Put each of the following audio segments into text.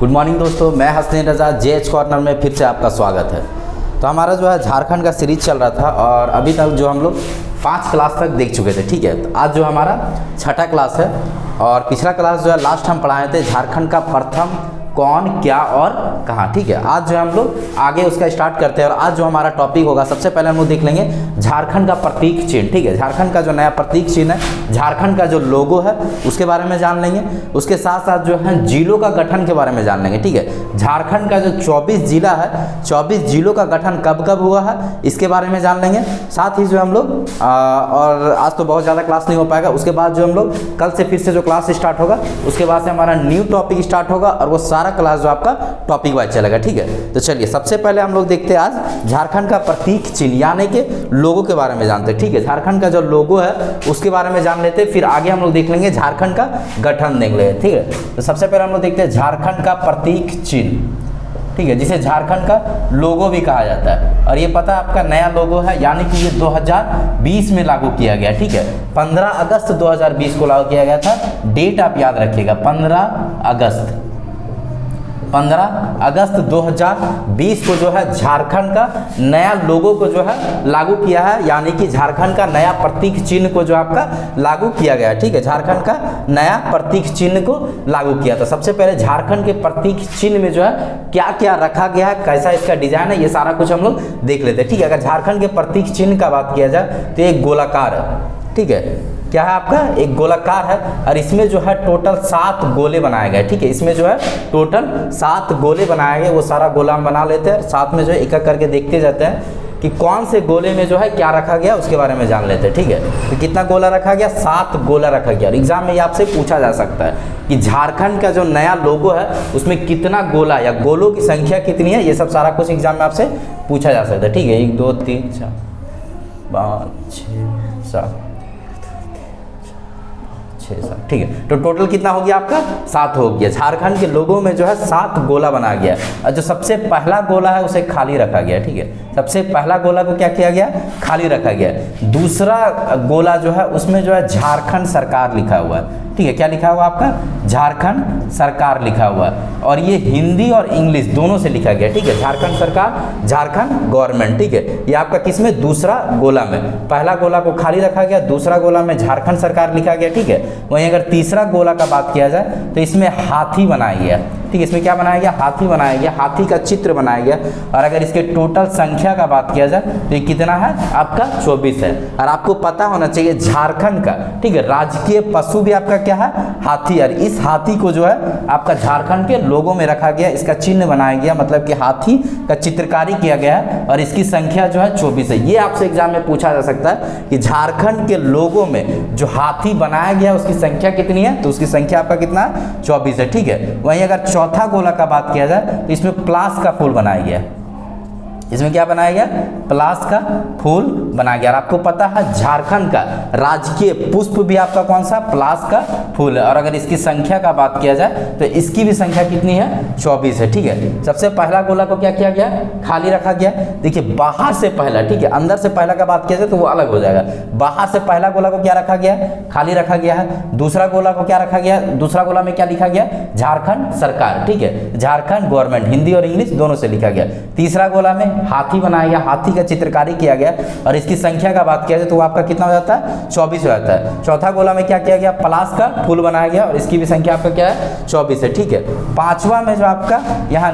Good morning दोस्तों, मैं हसनैन रज़ा JH corner में फिर से आपका स्वागत है। तो हमारा जो है झारखंड का सीरीज चल रहा था और अभी तक जो हम लोग 5 क्लास तक देख चुके थे। ठीक है, तो आज जो हमारा 6ठा क्लास है और पिछला क्लास जो है लास्ट हम पढ़ाए थे झारखंड का प्रथम कौन, क्या और कहाँ। ठीक है, आज जो हम लोग आगे उसका स्टार्ट करते हैं और आज जो हमारा टॉपिक होगा, सबसे पहले हम लोग देख लेंगे झारखंड का प्रतीक चिन्ह। ठीक है, झारखंड का जो नया प्रतीक चिन्ह है, झारखंड का जो लोगो है उसके बारे में जान लेंगे। उसके साथ साथ जो है जिलों का गठन के बारे में जान लेंगे। ठीक है, झारखंड का जो 24 जिला है, 24 जिलों का गठन कब कब हुआ है इसके बारे में जान लेंगे। साथ ही जो हम लोग और आज तो बहुत ज़्यादा क्लास नहीं हो पाएगा, उसके बाद जो हम लोग कल से फिर से जो क्लास स्टार्ट होगा उसके बाद से हमारा न्यू टॉपिक स्टार्ट होगा और वो सारा क्लास जो आपका टॉपिक वाइज चलेगा। ठीक है, तो चलिए सबसे पहले हम लोग देखते हैं आज झारखंड का प्रतीक चिन्ह यानी कि लोगो के बारे में जानते हैं। ठीक है, झारखंड का जो लोगो है उसके बारे में जान लेते हैं, फिर आगे हम लोग देख लेंगे झारखंड का गठन देख लेंगे। ठीक है, तो सबसे पहले हम लोग देखते हैं झारखंड का प्रतीक चिन्ह। ठीक है, जिसे झारखंड का लोगो भी कहा जाता है और ये पता है आपका नया लोगो है, यानी कि ये 2020 में लागू किया गया। ठीक है, 15 अगस्त 2020 को लागू किया गया था। डेट आप याद रखिएगा, 15 अगस्त 2020 को जो है झारखंड का नया लोगो को जो है लागू किया है, यानी कि झारखंड का नया प्रतीक चिन्ह को जो आपका लागू किया गया है। ठीक है, झारखंड का नया प्रतीक चिन्ह को लागू किया। तो सबसे पहले झारखंड के प्रतीक चिन्ह में जो है क्या क्या रखा गया है, कैसा इसका डिजाइन है, ये सारा कुछ हम लोग देख लेते हैं। ठीक है, अगर झारखंड के प्रतीक चिन्ह का बात किया जाए तो एक गोलाकार है। ठीक है, क्या है आपका, एक गोलाकार है और इसमें जो है टोटल 7 गोले बनाए गए। ठीक है, इसमें जो है टोटल 7 गोले बनाए गए, वो सारा गोला हम बना लेते हैं, साथ में जो है एक एक करके देखते जाते हैं कि कौन से गोले में जो है क्या रखा गया उसके बारे में जान लेते हैं। ठीक है, तो कितना गोला रखा गया, 7 गोला रखा गया और एग्जाम में ये आपसे पूछा जा सकता है कि झारखंड का जो नया लोगो है उसमें कितना गोला या गोलों की संख्या कितनी है, ये सब सारा कुछ एग्जाम में आपसे पूछा जा सकता है। ठीक है, 1 2 3 4 5 6 7 6। ठीक है, तो टोटल कितना हो गया आपका, 7 हो गया। झारखंड के लोगों में जो है 7 गोला बना गया और जो सबसे पहला गोला है उसे खाली रखा गया। ठीक है, सबसे पहला गोला को क्या किया गया, खाली रखा गया। दूसरा गोला जो है उसमें जो है झारखंड सरकार लिखा हुआ है। ठीक है, क्या लिखा हुआ आपका, झारखंड सरकार लिखा हुआ है और ये हिंदी और इंग्लिश दोनों से लिखा गया। ठीक है, झारखंड सरकार, झारखंड गवर्नमेंट। ठीक है, ये आपका किसमें, दूसरा गोला में। पहला गोला को खाली रखा गया, दूसरा गोला में झारखंड सरकार लिखा गया। ठीक है, वहीं अगर तीसरा गोला का बात किया जाए तो इसमें हाथी बनाया गया। ठीक है, इसमें क्या बनाया गया, हाथी बनाया गया, हाथी का चित्र बनाया गया और अगर इसके टोटल संख्या का बात किया जाए तो ये कितना है आपका, 24 है। और आपको पता होना चाहिए झारखंड का, ठीक है, राजकीय पशु भी आपका क्या है, हाथी। और इस हाथी को जो है आपका झारखंड के लोगों में रखा गया, इसका चिन्ह बनाया गया, मतलब कि हाथी का चित्रकारी किया गया है और इसकी संख्या जो है 24 है। ये आपसे एग्जाम में पूछा जा सकता है कि झारखंड के लोगों में जो हाथी बनाया गया उसकी संख्या कितनी है, तो उसकी संख्या आपका कितना है, 24 है। ठीक है, वहीं अगर चौथा गोला का बात किया जाए तो इसमें प्लास का फूल बनाया गया। इसमें क्या बनाया गया, प्लास का फूल बनाया गया। और आपको पता है झारखंड का राजकीय पुष्प भी आपका कौन सा, प्लास का फूल है। और अगर इसकी संख्या का बात किया जाए तो इसकी भी संख्या कितनी है, 24 है। ठीक है, सबसे पहला गोला को क्या किया गया, खाली रखा गया। देखिए बाहर से पहला, ठीक है, अंदर से पहला का बात किया जाए तो वो अलग हो जाएगा। बाहर से पहला गोला को क्या रखा गया, खाली रखा गया है। दूसरा गोला को क्या रखा गया, दूसरा गोला में क्या लिखा गया, झारखंड सरकार। ठीक है, झारखंड गवर्नमेंट, हिंदी और इंग्लिश दोनों से लिखा गया। तीसरा गोला में हाथी बनाया गया, हाथी का चित्रकारी किया गया और इसकी संख्या का बात किया जाए तो वो आपका कितना हो जाता है, 24 हो जाता है। चौथा गोला में क्या किया गया, प्लास का फूल बनाया गया और इसकी भी संख्या आपका क्या है, 24 है। ठीक है, पांचवा में जो आपका यहाँ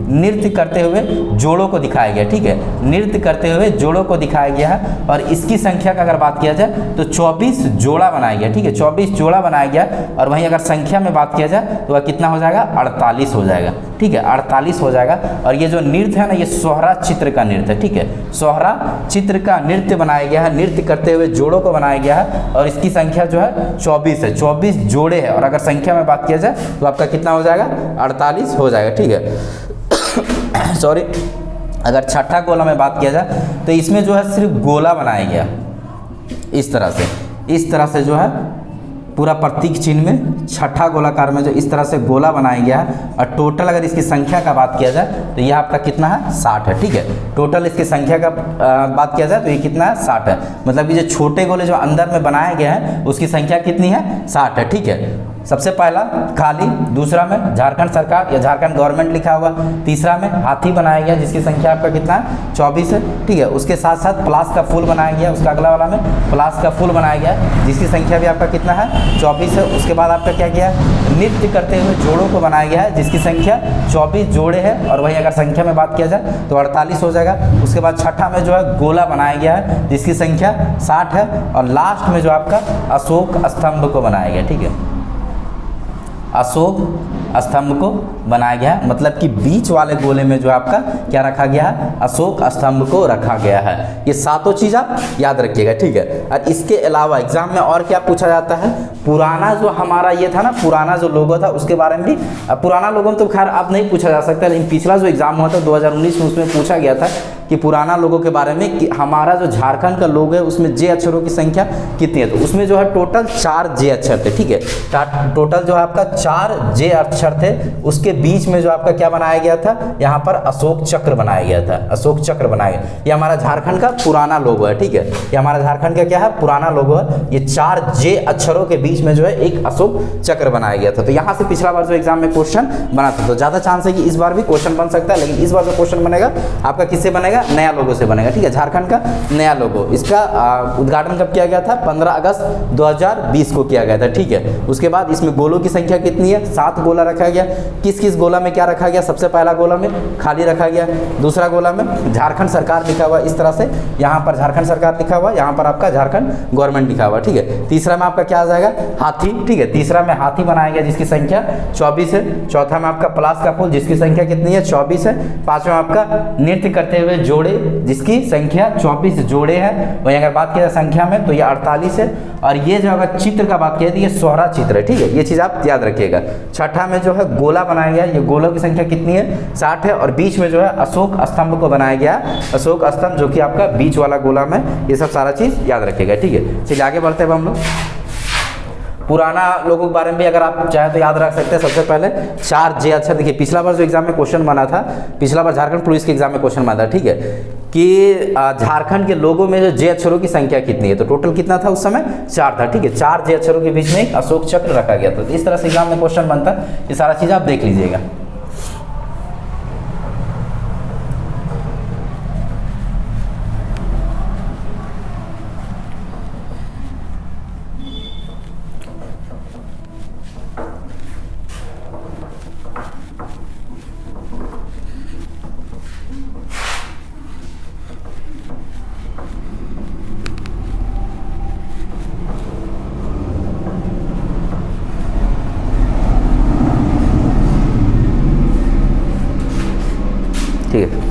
नृत्य करते हुए जोड़ों को दिखाया गया। ठीक है, नृत्य करते हुए जोड़ों को दिखाया गया है और इसकी संख्या का अगर बात किया जाए तो 24 जोड़ा बनाया गया। ठीक है, 24 जोड़ा बनाया गया और वहीं अगर संख्या में बात किया जाए तो वह कितना हो जाएगा, 48 हो जाएगा। ठीक है, 48 हो जाएगा। और ये जो नृत्य है ना, ये सोहरा चित्र का नृत्य है। ठीक है, सोहरा चित्र का नृत्य बनाया गया है, नृत्य करते हुए जोड़ों को बनाया गया है और इसकी संख्या जो है 24 है, 24 जोड़े है। और अगर संख्या में बात किया जाए तो आपका कितना हो जाएगा, 48 हो जाएगा। ठीक है सॉरी, अगर छठा गोला में बात किया जाए तो इसमें जो है सिर्फ गोला बनाया गया, इस तरह से जो है पूरा प्रतीक चिन्ह में छठा गोलाकार में जो इस तरह से गोला बनाया गया है और टोटल अगर इसकी संख्या का बात किया जाए तो यह आपका कितना है, 60 है। ठीक है, टोटल इसकी संख्या का बात किया जाए तो ये कितना है, 60 है। मतलब कि जो छोटे गोले जो अंदर में बनाया गया है उसकी संख्या कितनी है, 60 है। ठीक है, सबसे पहला खाली, दूसरा में झारखंड सरकार या झारखंड गवर्नमेंट लिखा हुआ, तीसरा में हाथी बनाया गया जिसकी संख्या आपका कितना है 24 है, ठीक है। उसके साथ साथ प्लास का फूल बनाया गया, उसका अगला वाला में प्लास का फूल बनाया गया जिसकी संख्या भी आपका कितना है 24 है। उसके बाद आपका क्या किया, नृत्य करते हुए जोड़ों को बनाया गया है जिसकी संख्या 24 जोड़े है, और वहीं अगर संख्या में बात किया जाए तो 48 हो जाएगा। उसके बाद छठा में जो है गोला बनाया गया है जिसकी संख्या 60 है, और लास्ट में जो आपका अशोक स्तंभ को बनाया गया, ठीक है, अशोक स्तंभ को बनाया गया है, मतलब कि बीच वाले गोले में जो आपका क्या रखा गया है, अशोक स्तंभ को रखा गया है। ये सातों चीज़ आप याद रखिएगा, ठीक है। और इसके अलावा एग्जाम में और क्या पूछा जाता है, पुराना जो हमारा ये था ना, पुराना जो लोगो था उसके बारे में भी, पुराना लोगो में तो खैर अब नहीं पूछा जा सकता, लेकिन पिछला जो एग्जाम हुआ था 2019 में उसमें पूछा गया था कि पुराना लोगो के बारे में कि हमारा जो झारखंड का लोगो है उसमें जे अक्षरों की संख्या कितनी है, तो उसमें जो है टोटल 4 जे अक्षर थे, ठीक है। टोटल जो है आपका 4 जे अक्षर थे, उसके बीच में जो आपका क्या बनाया गया था, यहाँ पर अशोक चक्र बनाया गया था, अशोक चक्र बनाया गया। ये हमारा झारखंड का पुराना लोगो है, ठीक है, ये हमारा झारखंड का क्या है, पुराना लोगो है। ये 4 जे अक्षरों के बीच में जो है एक अशोक चक्र बनाया गया था। तो यहाँ से पिछला बार जो एग्जाम में क्वेश्चन बना था, तो ज़्यादा चांस है कि इस बार भी क्वेश्चन बन सकता है, लेकिन इस बार जो क्वेश्चन बनेगा आपका किससे बनेगा, नया लोगो से बनेगा, ठीक है, झारखंड का नया लोगो। इसका उद्घाटन कब किया गया था, 15 अगस्त 2020 को किया गया था, ठीक है। उसके बाद इसमें गोलों की संख्या कितनी है, 7 गोला रखा गया। किस किस गोला में क्या रखा गया, सबसे पहला गोला में खाली रखा गया, दूसरा गोला में झारखंड सरकार लिखा हुआ, इस तरह से यहाँ पर झारखंड सरकार लिखा हुआ, यहाँ पर आपका झारखंड गवर्नमेंट लिखा हुआ, ठीक है। तीसरा में आपका क्या आ जाएगा, हाथी, ठीक है, तीसरा में हाथी बनाया गया जिसकी संख्या 24 है। चौथा में आपका प्लास का फूल जिसकी संख्या कितनी है, 24 है। पांचवा आपका नृत्य करते हुए जोड़े जिसकी संख्या 24 जोड़े है। वहीं अगर बात की जाए संख्या में तो ये 48 है। और ये जो अगर चित्र का बात किया तो ये सोहरा चित्र है, ठीक है, ये चीज़ आप याद रखिएगा। छठा में जो है गोला बनाया गया, ये गोलों की संख्या कितनी है, 60 है, और बीच में जो है अशोक स्तंभ को बनाया गया, अशोक स्तंभ जो कि आपका बीच वाला गोला में, ये सब सारा चीज़ याद रखिएगा, ठीक है। चलिए आगे बढ़ते हैं हम लोग। पुराना लोगों के बारे में भी अगर आप चाहे तो याद रख सकते हैं। सबसे पहले 4 जे अक्षर, देखिए पिछला बार जो एग्जाम में क्वेश्चन बना था, पिछला बार झारखंड पुलिस के एग्जाम में क्वेश्चन बना था, ठीक है, कि झारखंड के लोगों में जो जे अक्षरों की संख्या कितनी है, तो टोटल कितना था उस समय, 4 था, ठीक है। 4 जे अक्षरों के बीच में एक अशोक चक्र रखा गया था। तो इस तरह से एग्जाम में क्वेश्चन बनता है, ये सारा चीज़ आप देख लीजिएगा। ठीक है,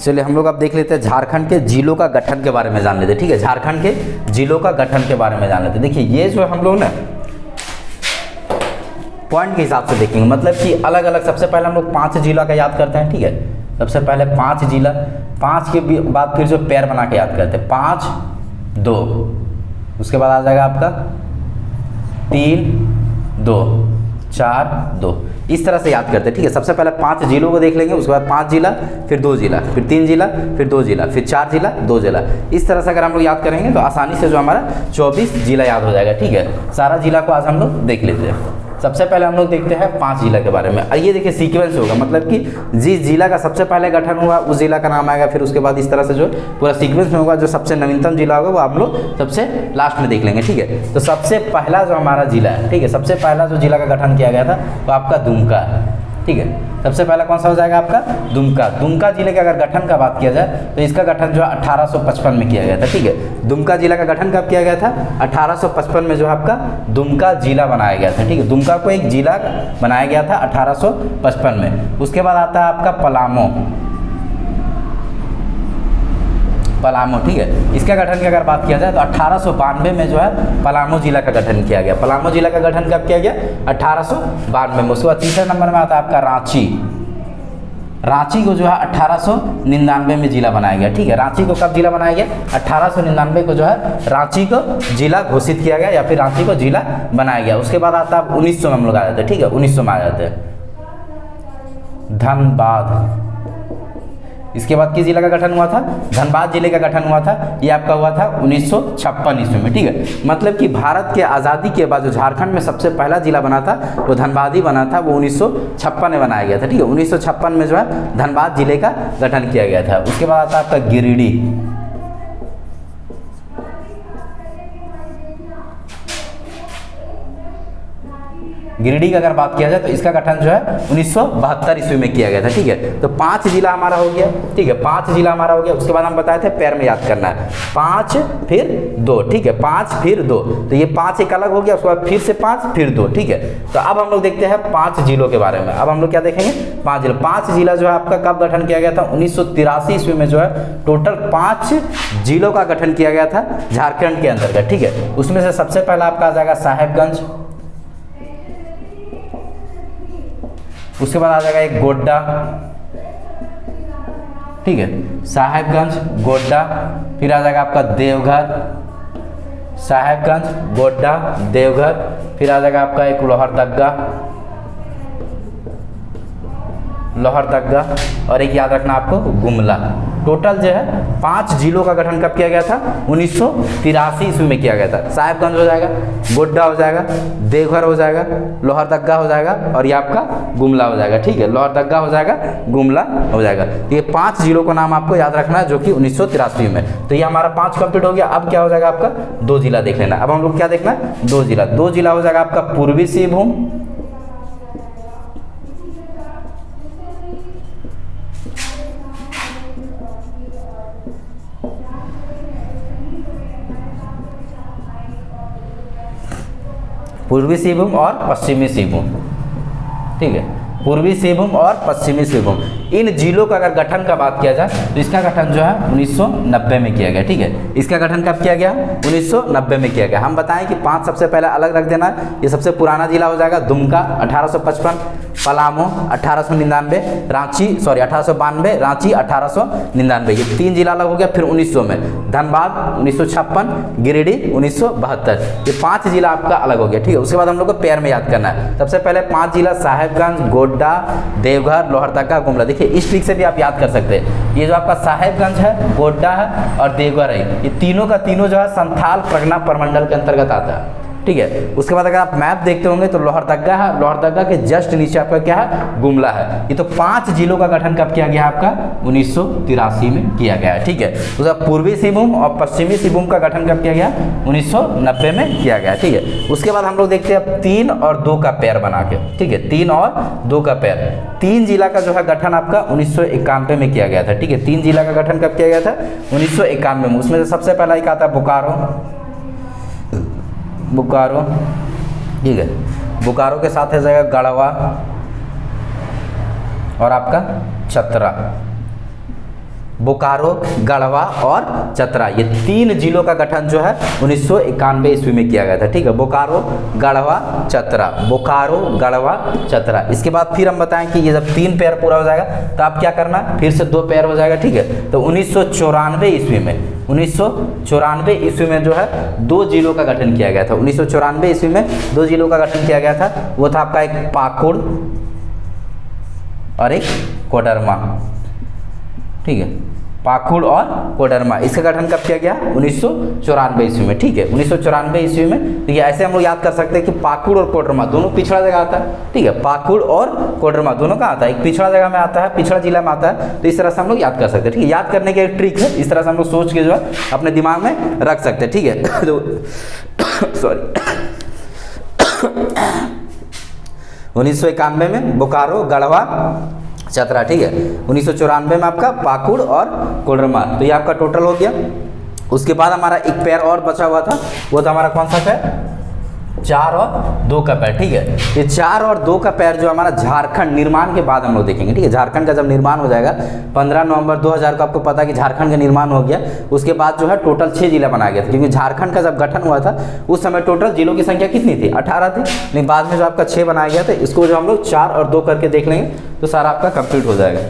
चलिए हम लोग अब देख लेते हैं झारखंड के जिलों का गठन के बारे में जान लेते हैं, ठीक है, झारखंड के जिलों का गठन के बारे में जान लेते हैं। देखिए ये जो हम लोग ना पॉइंट के हिसाब से देखेंगे, मतलब कि अलग अलग, सबसे पहले हम लोग 5 जिला का याद करते हैं, ठीक है, सबसे पहले 5 जिला, 5 के बाद फिर जो पैर बना के याद करते हैं, 5 2, उसके बाद आ जाएगा आपका 3 2 4 2, इस तरह से याद करते हैं, ठीक है। सबसे पहले 5 जिलों को देख लेंगे, उसके बाद 5 जिला, फिर 2 जिला, फिर 3 जिला, फिर 2 जिला, फिर 4 जिला, 2 जिला, इस तरह से अगर हम लोग याद करेंगे तो आसानी से जो हमारा 24 जिला याद हो जाएगा, ठीक है। सारा जिला को आज हम लोग देख लेते हैं। सबसे पहले हम लोग देखते हैं 5 जिला के बारे में। ये देखिए सीक्वेंस होगा, मतलब कि जिस जिला का सबसे पहले गठन हुआ उस जिला का नाम आएगा, फिर उसके बाद इस तरह से जो पूरा सीक्वेंस में होगा। जो सबसे नवीनतम जिला होगा वो आप लोग सबसे लास्ट में देख लेंगे, ठीक है। तो सबसे पहला जो हमारा जिला है, ठीक है, सबसे पहला जो जिला का गठन किया गया था वो आपका दुमका है, ठीक है। सबसे पहला कौन सा हो जाएगा आपका, दुमका। दुमका जिले के अगर गठन का बात किया जाए तो इसका गठन जो है 1855 में किया गया था, ठीक है। दुमका जिला का गठन कब किया गया था, 1855 में जो है आपका दुमका जिला बनाया गया था, ठीक है। दुमका को एक जिला बनाया गया था 1855 में। उसके बाद आता है आपका पलामू, पलामू, ठीक है। इसका गठन की अगर बात किया जाए तो 1892 में जो है पलामू जिला का गठन किया गया। पलामू जिला का गठन कब किया गया, 1892 में। उसके बाद तीसरे नंबर में आता है आपका रांची। रांची को जो है 1899 में जिला बनाया गया, ठीक है। रांची को कब जिला बनाया गया, 1899 को जो है रांची को जिला घोषित किया गया, या फिर रांची को जिला बनाया गया। उसके बाद आता है 1900 में हम लोग आ जाते हैं, ठीक है, 1900 में आ जाते हैं धनबाद। इसके बाद किस जिला का गठन हुआ था? धनबाद जिले का गठन हुआ था। ये आपका हुआ था 1956 ईस्वी में, ठीक है। मतलब कि भारत के आज़ादी के बाद जो झारखंड में सबसे पहला जिला बना था वो धनबाद ही बना था, वो 1956 में बनाया गया था, ठीक है। 1956 में जो है धनबाद जिले का गठन किया गया था। उसके बाद आता है आपका गिरिडीह। गिरिडीह की अगर बात किया जाए तो इसका गठन जो है 1972 ईस्वी में किया गया था, ठीक है। तो 5 जिला हमारा हो गया, ठीक है, 5 जिला हमारा हो गया। उसके बाद हम बताए थे पैर में याद करना है, 5 फिर 2, ठीक है, 5 फिर 2, तो ये 5 एक अलग हो गया, उसके बाद फिर से 5 फिर 2, ठीक है। तो अब हम लोग देखते हैं 5 जिलों के बारे में। अब हम लोग क्या देखेंगे? 5 जिला। 5 जिला जो है आपका कब गठन किया गया था? 1983 ईस्वी में जो है टोटल 5 जिलों का गठन किया गया था झारखंड के अंतर्गत, ठीक है। उसमें से सबसे पहला आपका आ जाएगा साहेबगंज, उसके बाद आ जाएगा एक गोड्डा, ठीक है, साहेबगंज, गोड्डा, फिर आ जाएगा आपका देवघर, साहेबगंज, गोड्डा, देवघर, फिर आ जाएगा आपका एक लोहरदग्गा और एक याद रखना आपको गुमला। टोटल जो है 5 जिलों का गठन कब किया गया था? 1983 ईस्वी में किया गया था। साहेबगंज हो जाएगा, गोड्डा हो जाएगा, देवघर हो जाएगा, लोहरदग्गा हो जाएगा और ये आपका गुमला हो जाएगा, ठीक है। लोहरदग्गा हो जाएगा, गुमला हो जाएगा। तो ये 5 जिलों का नाम आपको याद रखना है जो कि 1983 में। तो ये हमारा 5 कंप्लीट हो गया। अब क्या हो जाएगा आपका? 2 जिला देख लेना। अब हम लोग क्या देखना है? 2 जिला। 2 जिला हो जाएगा आपका पूर्वी सिंहभूम, पूर्वी सिंहभूम और पश्चिमी सिंहभूम, ठीक है, पूर्वी सिंहभूम और पश्चिमी सिंहभूम। इन जिलों का अगर गठन का बात किया जाए तो इसका गठन जो है 1990 में किया गया, ठीक है। इसका गठन कब किया गया? 1990 में किया गया। हम बताएं कि 5 सबसे पहले अलग रख देना। ये सबसे पुराना जिला हो जाएगा दुमका 1855, पलामू 1899, 1892, रांची 1899, ये 3 जिला अलग हो गया। फिर 1900 में धनबाद 1956, गिरिडीह 1972, ये 5 जिला आपका अलग हो गया, ठीक है। उसके बाद हम लोग को पैर में याद करना है। सबसे पहले 5 जिला साहेबगंज, गोड्डा, देवघर, लोहरदग्गा, गुमला। देखिए इस ट्रिक से भी आप याद कर सकते हैं। ये जो आपका साहेबगंज है, गोड्डा है और देवघर है, ये तीनों का तीनों जो है संथाल परगना प्रमंडल के अंतर्गत आता है, ठीक है। उसके बाद अगर आप मैप देखते होंगे तो लोहरदग्गा है, लोहरदग्गा के जस्ट नीचे आपका क्या है? गुमला है। ये तो 5 जिलों का गठन कब किया गया आपका? 1983 में किया गया है, ठीक है। उसका पूर्वी सिंहभूम और पश्चिमी सिंहभूम का गठन कब किया गया? 1990 में किया गया, ठीक है। उसके बाद हम लोग देखते हैं 3 और 2 का पैर बना के, ठीक है, 3 और 2 का पैर। 3 जिला का जो है गठन आपका 1991 में किया गया था, ठीक है। 3 जिला का गठन कब किया गया था? 1991 में। उसमें से सबसे पहला एक आता है बोकारो, ठीक है, बोकारो के साथ है जाएगा गढ़वा और आपका चतरा। बोकारो, गढ़वा और चतरा, ये 3 जिलों का गठन जो है 1991 ईस्वी में किया गया था, ठीक है। बोकारो, गढ़वा, चतरा, बोकारो, गढ़वा, चतरा। इसके बाद फिर हम बताएं कि ये जब 3 पैर पूरा हो जाएगा तो आप क्या करना? फिर से 2 पैर हो जाएगा, ठीक है। तो 1994 ईस्वी में, 1994 ईस्वी में जो है 2 जिलों का गठन किया गया था। 1994 ईस्वी में 2 जिलों का गठन किया गया था। वो था आपका एक पाकुड़ और एक कोडरमा, ठीक है, पाकुड़ और कोडरमा। इसका गठन कब किया गया? 1994 ईस्वी में, ठीक है, 1994 ईस्वी में। तो ये ऐसे हम लोग याद कर सकते हैं कि पाकुड़ और कोडरमा दोनों पिछड़ा जगह आता है, ठीक है। पाकुड़ और कोडरमा दोनों का आता है, एक पिछड़ा जगह में आता है, पिछड़ा जिला में आता है। तो इस तरह से हम लोग याद कर सकते हैं, ठीक है। याद करने की एक ट्रिक है, इस तरह से हम लोग सोच के जो है अपने दिमाग में रख सकते हैं, ठीक है। तो सॉरी 1991 में बोकारो, गढ़वा, चतरा, ठीक है। 1994 में आपका पाकुड़ और कोडरमा। तो ये आपका टोटल हो गया। उसके बाद हमारा एक पैर और बचा हुआ था, वो था हमारा कौन सा पैर? 4 और 2 का पैर, ठीक है। ये 4 और 2 का पैर जो हमारा झारखंड निर्माण के बाद हम लोग देखेंगे, ठीक है। झारखंड का जब निर्माण हो जाएगा 15 नवंबर 2000 को, आपको पता है कि झारखंड का निर्माण हो गया। उसके बाद जो है टोटल 6 जिला बनाया गया था, क्योंकि झारखंड का जब गठन हुआ था उस समय टोटल जिलों की संख्या कितनी थी? 18 थी। लेकिन बाद में जो आपका 6 बनाया गया था, इसको जो हम लोग 4 और 2 करके देख लेंगे तो सारा आपका कंप्लीट हो जाएगा।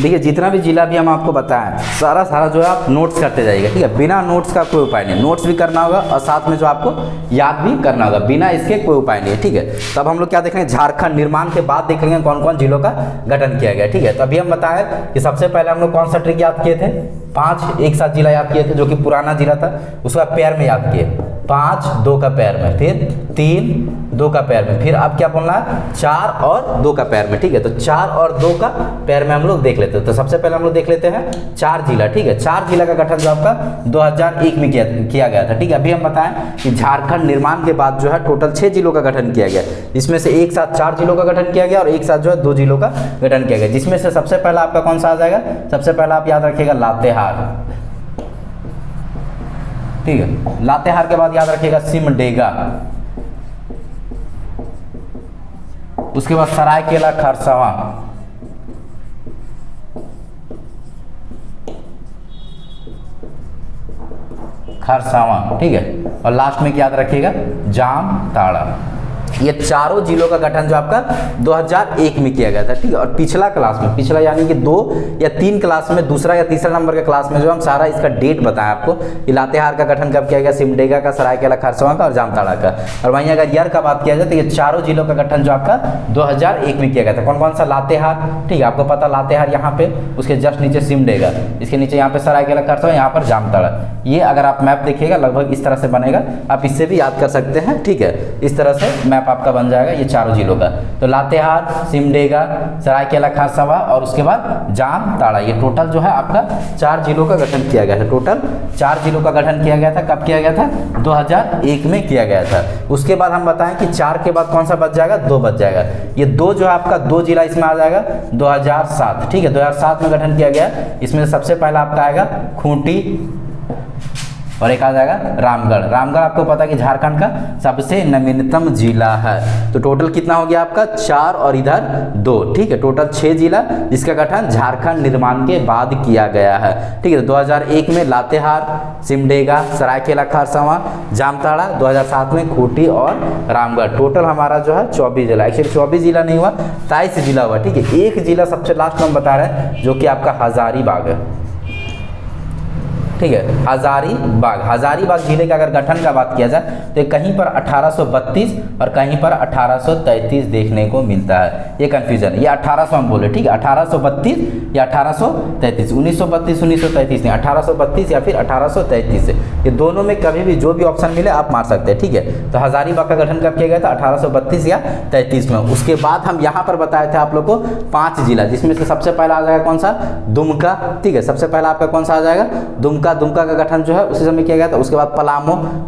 देखिए जितना भी जिला भी हम आपको बताएं सारा जो है आप नोट्स करते जाइएगा, ठीक है। बिना नोट्स का कोई उपाय नहीं, नोट्स भी करना होगा और साथ में जो आपको याद भी करना होगा, बिना इसके कोई उपाय नहीं है, ठीक है। तब हम लोग क्या देखेंगे, झारखंड निर्माण के बाद देखेंगे कौन कौन जिलों का गठन किया गया, ठीक है। तो अभी हम बताएं कि सबसे पहले हम लोग कौन सा ट्रिक याद किए थे, 5 एक साथ जिला याद किए थे जो कि पुराना जिला था, उसका पैर में याद किए, 5 2 का पैर में, फिर 3 2 का पैर में, फिर अब क्या बोलना है 4 और 2 का पैर में, ठीक है। तो 4 और 2 का पैर में हम लोग देख लेते हैं। तो सबसे पहले हम लोग देख लेते हैं 4 जिला, ठीक है। 4 जिला का गठन जो आपका 2001 में किया गया था, ठीक है। अभी हम बताएं कि झारखंड निर्माण के बाद जो है टोटल 6 जिलों का गठन किया गया, जिसमें से एक साथ 4 जिलों का गठन किया गया और एक साथ जो है 2 जिलों का गठन किया गया, जिसमें से सबसे पहला आपका कौन सा आ जाएगा, सबसे पहला आप याद रखिएगा लातेहार, ठीक है। लातेहार के बाद याद रखिएगा सिमडेगा, उसके बाद सरायकेला खरसावां, ठीक है। और लास्ट में याद रखिएगा जामताड़ा। ये चारों जिलों का गठन जो आपका 2001 में किया गया था, ठीक है। और पिछला क्लास में, पिछला यानी कि 2 या 3 क्लास में, दूसरा या तीसरा नंबर के क्लास में जो हम सारा इसका डेट बताएं आपको, लातेहार का गठन कब किया गया, सिमडेगा का, सरायकेला खरसावां का और जामताड़ा का। और वहीं अगर ईयर का बात किया जाए तो ये चारों जिलों का गठन जो आपका 2001 में किया गया था। कौन कौन सा, लातेहार, ठीक है, आपको पता लातेहार यहाँ पे, उसके जस्ट नीचे सिमडेगा, इसके नीचे यहाँ पे सरायकेला खरसावां, यहाँ पर जामताड़ा। ये अगर आप मैप देखिएगा लगभग इस तरह से बनेगा, आप इससे भी याद कर सकते हैं, ठीक है। इस तरह से मैप आपका बन जाएगा ये चारों जिलों का। तो लातेहार, सिमडेगा, सरायकेला खरसावां और उसके बाद जामताड़ा, ये टोटल जो है आपका 4 जिलों का गठन किया गया था। टोटल 4 जिलों का गठन किया गया था। कब किया गया था, 2001 में किया गया था। उसके बाद हम बताएं कि 4 के बाद कौन सा बच जाएगा, 2 बच जाएगा। ये 2 जो है आपका 2 जिला इसमें आ जाएगा 2007, ठीक है। 2007 में गठन किया गया, इसमें सबसे पहला आपका आएगा खूंटी और एक आ जाएगा रामगढ़। रामगढ़ आपको पता है कि झारखंड का सबसे नवीनतम जिला है। तो टोटल कितना हो गया आपका, 4 और इधर 2, ठीक है। टोटल 6 जिला जिसका गठन झारखंड निर्माण के बाद किया गया है, ठीक है। 2001 में लातेहार, सिमडेगा, सरायकेला खरसावां, जामताड़ा, 2007 में खूंटी और रामगढ़। टोटल हमारा जो है 24 जिला, एक्चुअली 24 जिला नहीं हुआ, 23 जिला हुआ, ठीक है। एक जिला सबसे लास्ट में हम बता रहे हैं जो कि आपका हजारीबाग है, ठीक है। हजारीबाग जिले का अगर गठन का बात किया जाए तो कहीं पर 1832 और कहीं पर 1833 देखने को मिलता है। ये कंफ्यूजन, ये 1800 हम बोले, ठीक है। 1832 या 1833, 1932 1933 नहीं, 1832 या फिर 1833 से, ये दोनों में कभी भी जो भी ऑप्शन मिले आप मार सकते हैं, ठीक है। तो हजारीबाग का गठन कब किया गया था, 1832 या 33 में। उसके बाद हम यहाँ पर बताए थे आप लोग को 5 जिला, जिसमें से सबसे पहला आ जाएगा कौन सा, दुमका, ठीक है। सबसे पहला आपका कौन सा आ जाएगा, दुमका का गठन जो है उसी समय किया गया था। उसके बाद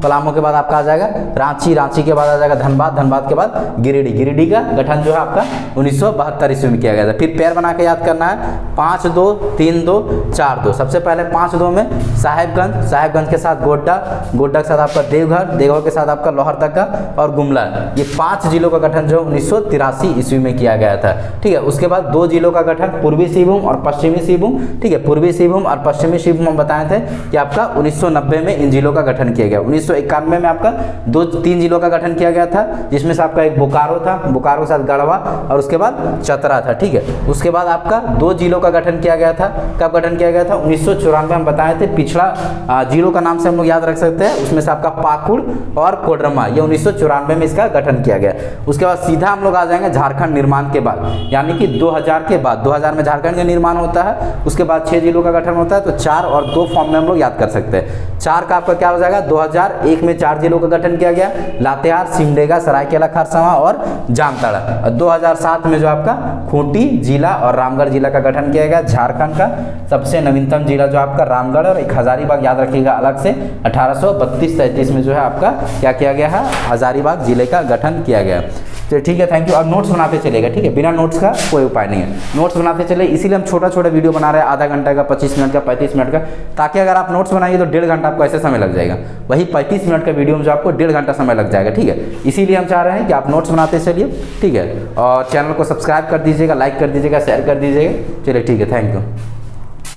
पलामू के बाद आपका आ जाएगा रांची के बाद आ जाएगा धनबाद के बाद गिरिडीह का गठन जो है आपका 1972 ईस्वी में किया गया था। फिर पैर बना के याद करना है, 5 2 3 2 4 2। सबसे पहले 5 2 में साहेबगंज के साथ गोड्डा के साथ आपका देवघर के साथ आपका लोहरदगा और गुमला। ये 5 जिलों का गठन जो 1983 ईस्वी में किया गया था, ठीक है। उसके बाद 2 जिलों का गठन पूर्वी सिंहभूम और पश्चिमी सिंहभूम, ठीक है। पूर्वी सिंहभूम और पश्चिमी सिंहभूम हम बताए थे कि आपका 1990 में इन जिलों का गठन किया गया। 1991 में आपका 3 जिलों का गठन किया गया था, जिसमें से आपका एक बोकारो था, बोकारो के साथ गढ़वा और उसके बाद चतरा था, ठीक है। उसके बाद आपका 2 जिलों का गठन किया गया था। कब गठन किया गया था, 1994 हम बताए थे। पिछड़ा जिलों का नाम से हम लोग याद रख सकते हैं, उसमें से आपका पाकुड़ और कोडरमा, ये 1994 में इसका गठन किया गया। उसके बाद सीधा हम लोग आ जाएंगे झारखंड निर्माण के बाद, यानी कि 2000 के बाद, 2000 में झारखंड का निर्माण होता है, उसके बाद 6 जिलों का गठन होता है। तो 4 और 2 फॉर्म में हम लोग याद कर सकते हैं। 4 का आपका क्या हो जाएगा, 2001 में 4 जिलों का गठन किया गया, लातेहार, सिमडेगा, सरायकेला खरसावां और जामताड़ा। और 2007 में जो आपका खूंटी जिला और रामगढ़ जिला का गठन किया गया। झारखंड का सबसे नवीनतम जिला जो आपका रामगढ़ और एक हजारीबाग याद रखिएगा अलग से, 1832-33 में जो है आपका क्या किया गया है, हजारीबाग जिले का गठन किया गया। तो ठीक है, थैंक यू। अब नोट्स बनाते चलेगा, ठीक है। बिना नोट्स का कोई उपाय नहीं है, नोट्स बनाते चले, इसीलिए हम छोटा वीडियो बना रहे हैं, आधा घंटा का, 25 मिनट का, 35 मिनट का, ताकि अगर आप नोट्स बनाइए तो 1.5 घंटा आपको ऐसे समय लग जाएगा। वही 35 मिनट का वीडियो में जो आपको 1.5 घंटा समय लग जाएगा, ठीक है। इसीलिए हम चाह रहे हैं कि आप नोट्स बनाते चलिए, ठीक है। और चैनल को सब्सक्राइब कर दीजिएगा, लाइक कर दीजिएगा, शेयर कर दीजिएगा। चलिए ठीक है, थैंक यू।